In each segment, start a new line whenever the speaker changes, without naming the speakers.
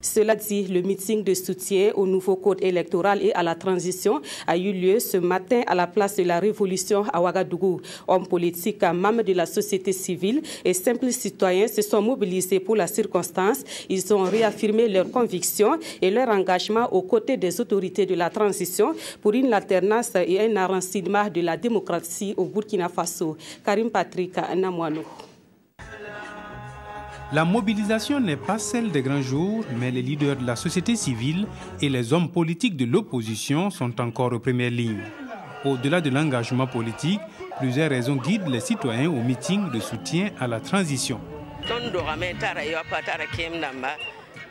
Cela dit, le meeting de soutien au nouveau code électoral et à la transition a eu lieu ce matin à la place de la Révolution à Ouagadougou. Hommes politiques, membres de la société civile et simples citoyens se sont mobilisés pour la circonstance. Ils ont réaffirmé leurs convictions et leur engagement aux côtés des autorités de la transition pour une alternance et un enracinement de la démocratie au Burkina Faso. Karim Patrick Namouano.
La mobilisation n'est pas celle des grands jours, mais les leaders de la société civile et les hommes politiques de l'opposition sont encore aux premières lignes. Au-delà de l'engagement politique, plusieurs raisons guident les citoyens au meeting de soutien à la transition.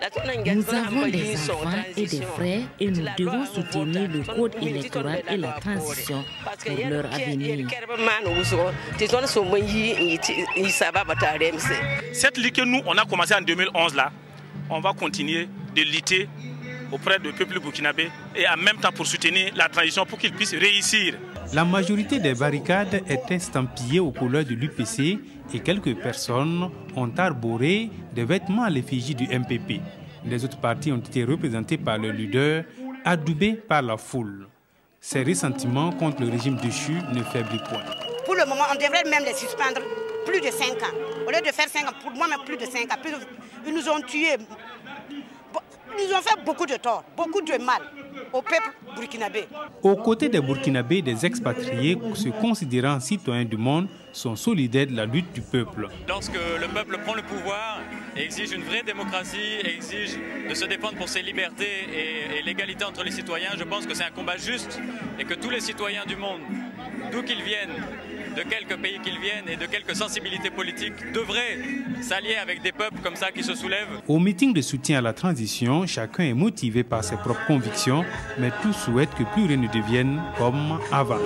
Nous avons des enfants et des frères et nous devons soutenir le code électoral et la transition pour leur avenir.
Cette lutte que nous, on a commencé en 2011 là, on va continuer de lutter auprès du peuple burkinabé et en même temps pour soutenir la transition pour qu'ils puissent réussir.
La majorité des barricades est estampillée aux couleurs de l'UPC et quelques personnes ont arboré des vêtements à l'effigie du MPP. Les autres partis ont été représentés par le leader, adoubés par la foule. Ces ressentiments contre le régime déchu ne faiblissent point.
Pour le moment, on devrait même les suspendre plus de 5 ans. Au lieu de faire 5 ans, pour moi même plus de 5 ans. Ils nous ont tués. Ils ont fait beaucoup de tort, beaucoup de mal au peuple burkinabé.
Aux côtés des Burkinabés, des expatriés se considérant citoyens du monde sont solidaires de la lutte du peuple.
Lorsque le peuple prend le pouvoir, exige une vraie démocratie, exige de se défendre pour ses libertés et l'égalité entre les citoyens, je pense que c'est un combat juste et que tous les citoyens du monde, d'où qu'ils viennent, de quelques pays qu'ils viennent et de quelques sensibilités politiques, devraient s'allier avec des peuples comme ça qui se soulèvent.
Au meeting de soutien à la transition, chacun est motivé par ses propres convictions, mais tous souhaitent que plus rien ne devienne comme avant.